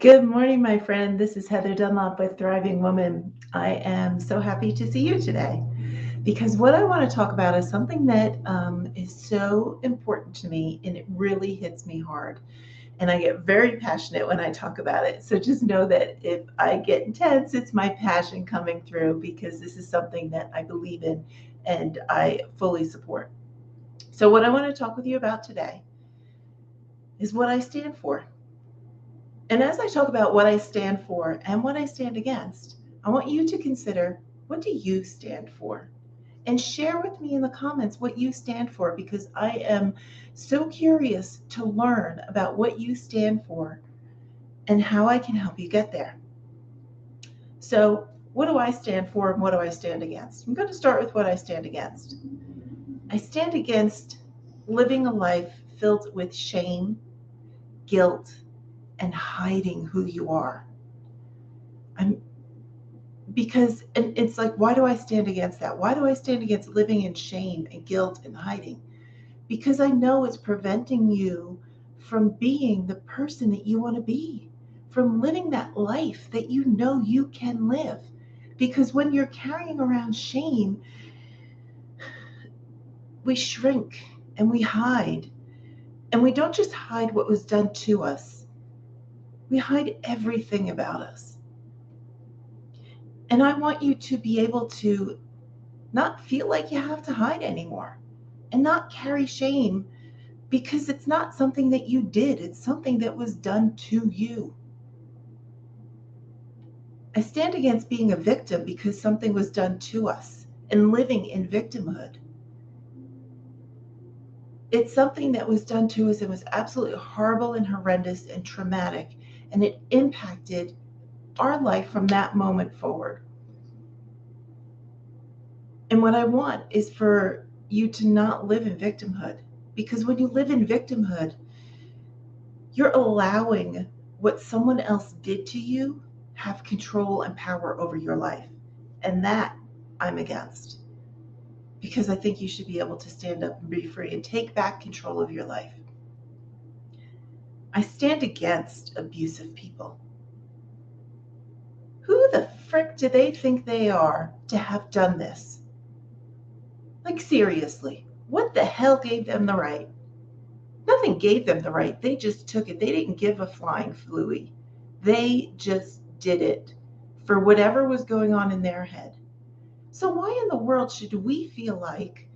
Good morning, my friend. This is Heather Dunlop with Thriving Woman. I am so happy to see you today because what I want to talk about is something that is so important to me and it really hits me hard. And I get very passionate when I talk about it. So just know that if I get intense, it's my passion coming through because this is something that I believe in and I fully support. So, what I want to talk with you about today is what I stand for. And as I talk about what I stand for and what I stand against, I want you to consider, what do you stand for? And share with me in the comments what you stand for because I am so curious to learn about what you stand for and how I can help you get there. So, what do I stand for and what do I stand against? I'm going to start with what I stand against. I stand against living a life filled with shame, guilt, and hiding who you are. I'm because and it's like, why do I stand against that? Why do I stand against living in shame and guilt and hiding? Because I know it's preventing you from being the person that you want to be, from living that life that you know you can live. Because when you're carrying around shame, we shrink and we hide. And we don't just hide what was done to us, we hide everything about us. And I want you to be able to not feel like you have to hide anymore and not carry shame because it's not something that you did, it's something that was done to you. I stand against being a victim because something was done to us and living in victimhood. It's something that was done to us and was absolutely horrible and horrendous and traumatic, and it impacted our life from that moment forward. And what I want is for you to not live in victimhood because when you live in victimhood, you're allowing what someone else did to you have control and power over your life. And that I'm against because I think you should be able to stand up and be free and take back control of your life. I stand against abusive people. Who the frick do they think they are to have done this? Like, seriously, what the hell gave them the right? Nothing gave them the right. They just took it. They didn't give a flying flooey. They just did it for whatever was going on in their head. So, why in the world should we feel like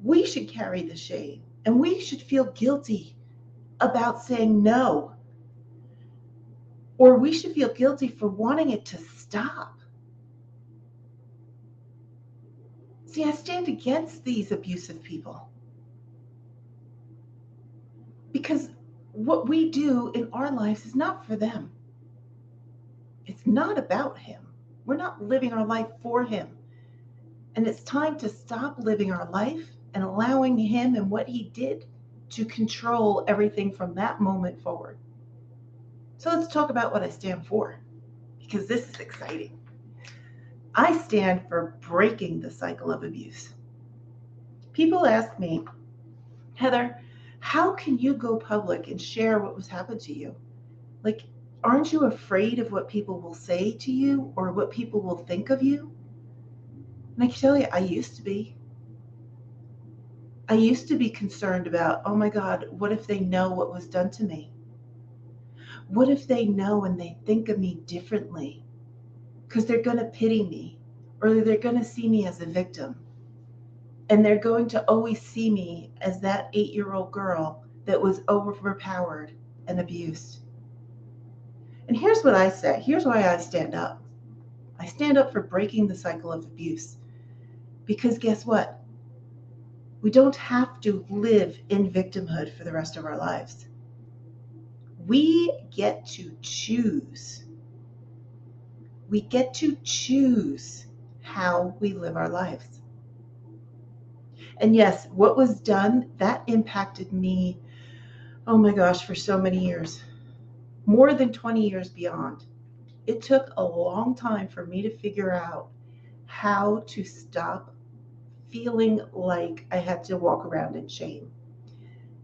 we should carry the shame and we should feel guilty about saying no? Or we should feel guilty for wanting it to stop? See, I stand against these abusive people because what we do in our lives is not for them. It's not about him. We're not living our life for him. And it's time to stop living our life and allowing him and what he did to control everything from that moment forward. So let's talk about what I stand for because this is exciting. I stand for breaking the cycle of abuse. People ask me, Heather, how can you go public and share what was happened to you? Like, aren't you afraid of what people will say to you or what people will think of you? And I can tell you, I used to be. I used to be concerned about, oh my God, what if they know what was done to me? What if they know and they think of me differently? Because they're going to pity me or they're going to see me as a victim. And they're going to always see me as that 8-year-old girl that was overpowered and abused. And here's what I say, here's why I stand up. I stand up for breaking the cycle of abuse. Because guess what? We don't have to live in victimhood for the rest of our lives. We get to choose. We get to choose how we live our lives. And yes, what was done, that impacted me, oh my gosh, for so many years, more than 20 years beyond. It took a long time for me to figure out how to stop feeling like I had to walk around in shame,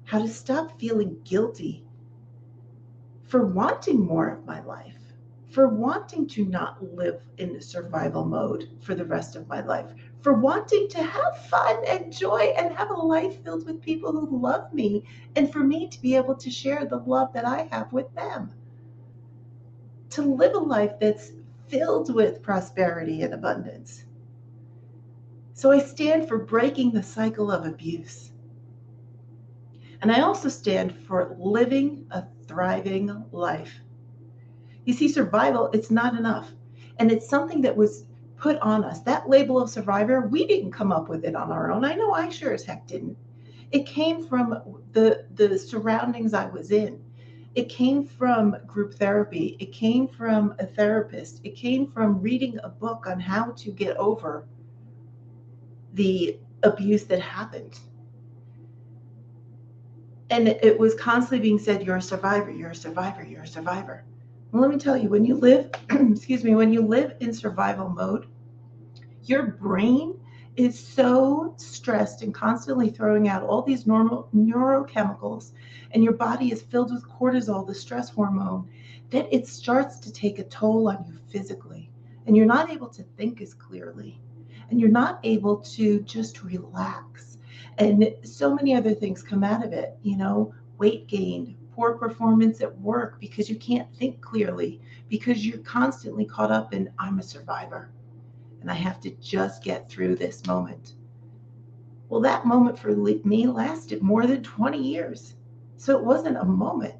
how to stop feeling guilty for wanting more of my life, for wanting to not live in the survival mode for the rest of my life, for wanting to have fun and joy and have a life filled with people who love me, and for me to be able to share the love that I have with them. To live a life that's filled with prosperity and abundance. So I stand for breaking the cycle of abuse. And I also stand for living a thriving life. You see, survival, it's not enough. And it's something that was put on us. That label of survivor, we didn't come up with it on our own. I know I sure as heck didn't. It came from the surroundings I was in. It came from group therapy. It came from a therapist. It came from reading a book on how to get over the abuse that happened. And it was constantly being said, you're a survivor, you're a survivor, you're a survivor. Well, let me tell you, when you live, excuse me, when you live in survival mode, your brain is so stressed and constantly throwing out all these normal neurochemicals, and your body is filled with cortisol, the stress hormone, that it starts to take a toll on you physically. And you're not able to think as clearly, and you're not able to just relax. And so many other things come out of it, weight gain, poor performance at work because you can't think clearly, because you're constantly caught up in, I'm a survivor and I have to just get through this moment. Well, that moment for me lasted more than 20 years. So it wasn't a moment.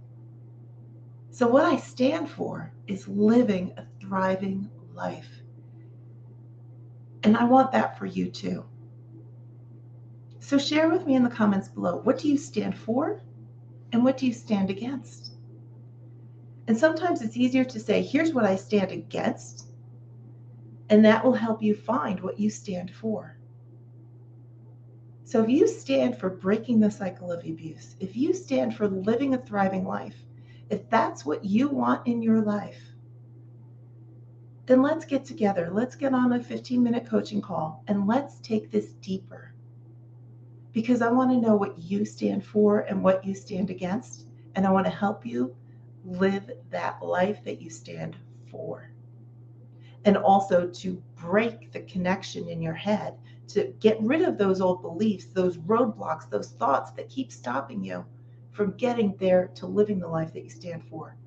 So what I stand for is living a thriving life. And I want that for you too. So share with me in the comments below, what do you stand for and what do you stand against? And sometimes it's easier to say, here's what I stand against, and that will help you find what you stand for. So if you stand for breaking the cycle of abuse, if you stand for living a thriving life, if that's what you want in your life, then let's get together. Let's get on a 15-minute coaching call and let's take this deeper. Because I want to know what you stand for and what you stand against, and I want to help you live that life that you stand for. And also to break the connection in your head, to get rid of those old beliefs, those roadblocks, those thoughts that keep stopping you from getting there to living the life that you stand for.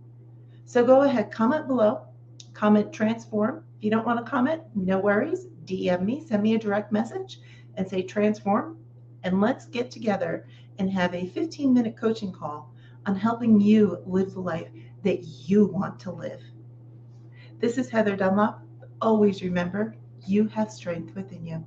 So go ahead, comment below, comment transform. If you don't want to comment, no worries. DM me, send me a direct message and say transform. And let's get together and have a 15-minute coaching call on helping you live the life that you want to live. This is Heather Dunlop. Always remember, you have strength within you.